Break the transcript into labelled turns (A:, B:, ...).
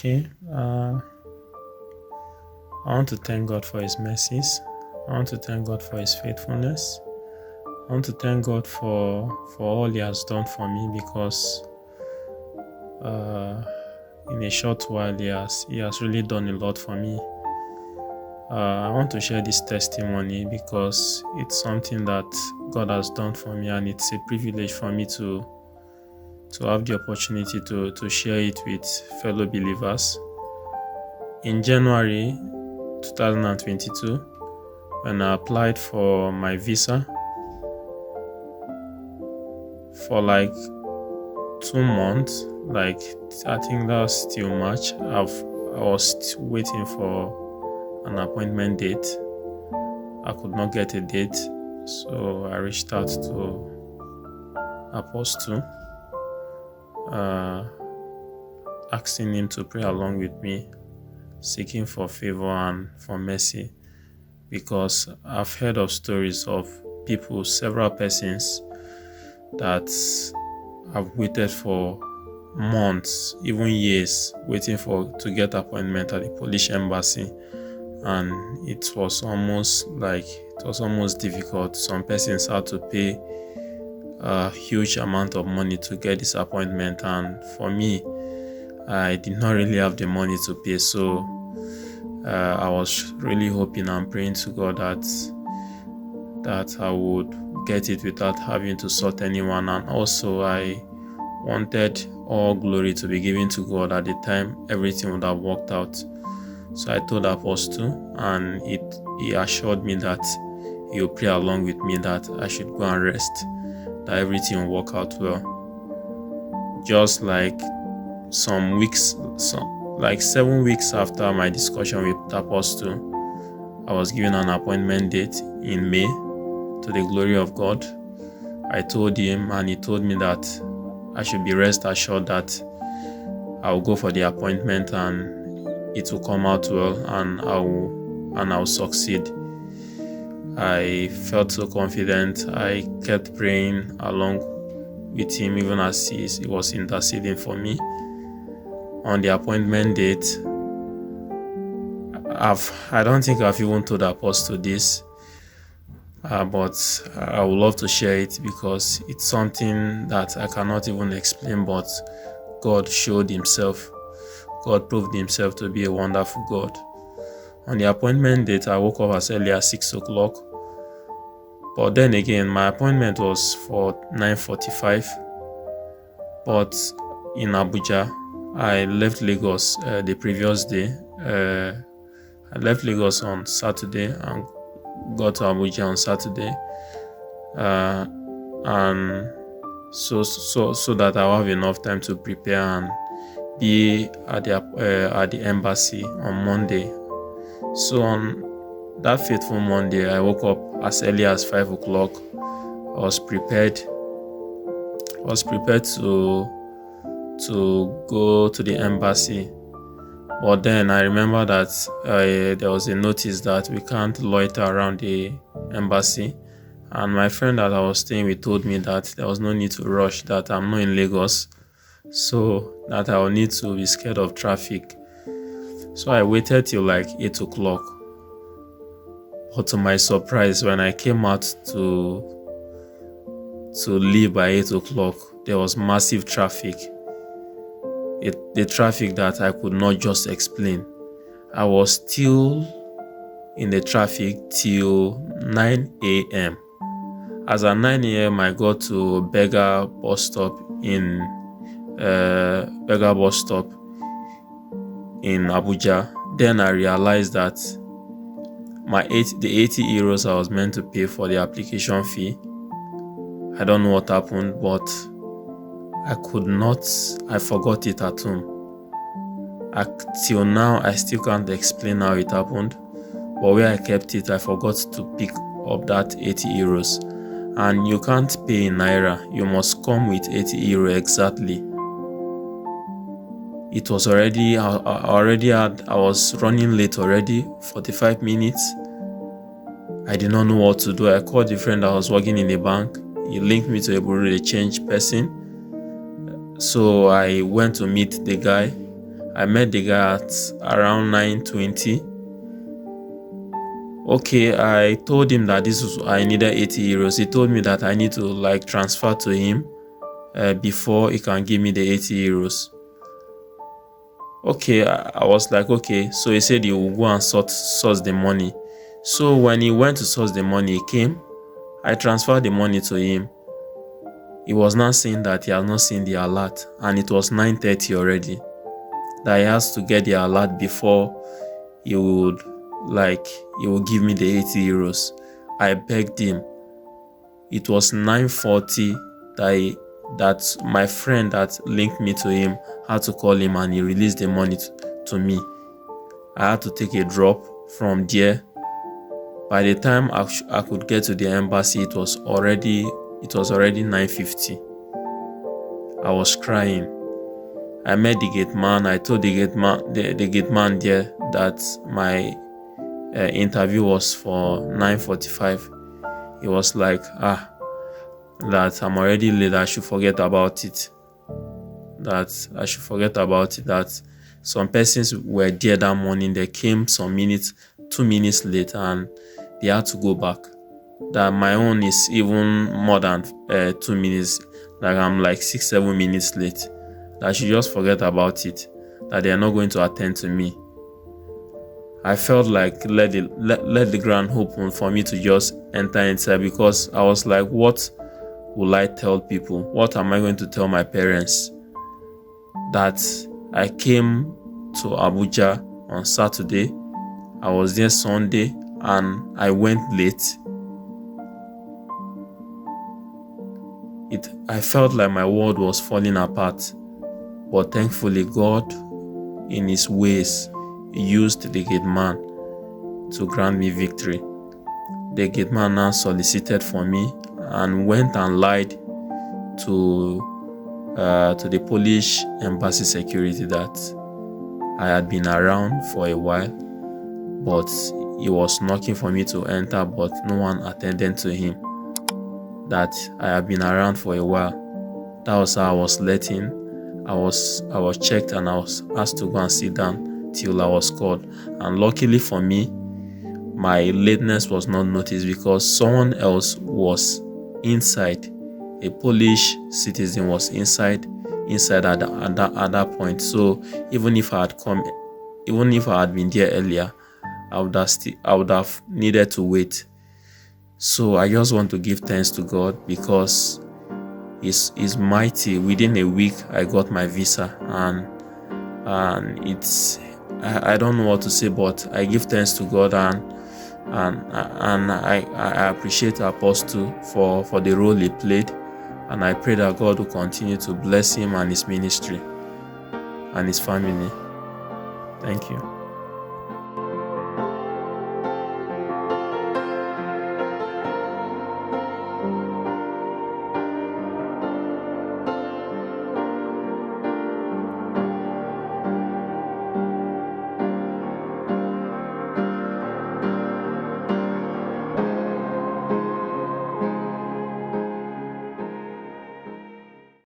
A: Okay, I want to thank God for His mercies. I want to thank God for His faithfulness. I want to thank God for all He has done for me, because in a short while He has really done a lot for me. I want to share this testimony because it's something that God has done for me, and it's a privilege for me to have the opportunity to share it with fellow believers. In January 2022, when I applied for my visa, for like 2 months, like I think that's still March, I was waiting for an appointment date. I could not get a date, so I reached out to Apostle, asking him to pray along with me, seeking for favor and for mercy, because I've heard of stories of people, several persons, that have waited for months, even years, waiting to get appointment at the Polish embassy, and it was almost difficult. Some persons had to pay a huge amount of money to get this appointment, and for me, I did not really have the money to pay, so I was really hoping and praying to God that I would get it without having to sort anyone. And also I wanted all glory to be given to God. At the time, everything would have worked out. So I told Apostle, and he assured me that he would pray along with me, that I should go and rest, that everything will work out well. Just like 7 weeks after my discussion with Apostle, I was given an appointment date in May. To the glory of God, I told him, and he told me that I should be rest assured that I will go for the appointment and it will come out well, and I will succeed. I felt so confident. I kept praying along with him, even as he was interceding for me. On the appointment date, I don't think I've even told Apostle this, but I would love to share it because it's something that I cannot even explain, but God showed Himself. God proved Himself to be a wonderful God. On the appointment date, I woke up as early as 6 o'clock. But then again, my appointment was for 9:45. But in Abuja, I left Lagos the previous day. I left Lagos on Saturday and got to Abuja on Saturday, and so that I'll have enough time to prepare and be at the embassy on Monday. So on that fateful Monday, I woke up as early as 5 o'clock. I was prepared to go to the embassy. But then I remember that there was a notice that we can't loiter around the embassy. And my friend that I was staying with told me that there was no need to rush, that I'm not in Lagos, so that I will need to be scared of traffic. So I waited till like 8 o'clock. But to my surprise, when I came out to leave by 8 o'clock, there was massive traffic. The traffic that I could not just explain. I was still in the traffic till 9 a.m. As at 9 a.m., I got to Beggar bus stop in Abuja. Then I realized that the 80 euros I was meant to pay for the application fee, I don't know what happened, but I forgot it at home. Till now, I still can't explain how it happened, but where I kept it, I forgot to pick up that 80 euros. And you can't pay in Naira, you must come with 80 euro exactly. It was already, I was running late already, 45 minutes. I did not know what to do. I called the friend that was working in the bank. He linked me to a bureau de change person. So I went to meet the guy. I met the guy at around 9:20. Okay, I told him that I needed 80 euros. He told me that I need to transfer to him before he can give me the 80 euros. Okay, I was like, okay. So he said he will go and source the money. So when he went to source the money, he came. I transferred the money to him. He was now saying that he has not seen the alert, and it was 9:30 already. That he has to get the alert before he would give me the 80 euros. I begged him. It was 9:40 that my friend that linked me to him had to call him, and he released the money to me. I had to take a drop from there. By the time I could get to the embassy, it was already 9:50. I was crying. I met the gate man. I told the gate man there that my interview was for 9:45. He was like, that I'm already late. I should forget about it. That some persons were there that morning. They came 2 minutes late, and they had to go back. That my own is even more than 2 minutes. Like I'm 6-7 minutes late. That I should just forget about it. That they are not going to attend to me. I felt like let the ground open for me to just enter inside, because I was like, what will I tell people? What am I going to tell my parents? That I came to Abuja on Saturday. I was there Sunday, and I went late. I felt like my world was falling apart. But thankfully, God, in His ways, used the gate man to grant me victory. The gate man now solicited for me and went and lied to the Polish embassy security that I had been around for a while, but he was knocking for me to enter, but no one attended to him. That I had been around for a while. That was how I was let in. I was checked, and I was asked to go and sit down till I was called. And luckily for me, my lateness was not noticed, because someone else was inside. A Polish citizen was inside at that point. So even if I had been there earlier, I would have needed to wait. So I just want to give thanks to God, because He's mighty. Within a week, I got my visa, and it's I don't know what to say, but I give thanks to God, and I appreciate Apostle for the role he played, and I pray that God will continue to bless him and his ministry and his family. Thank you.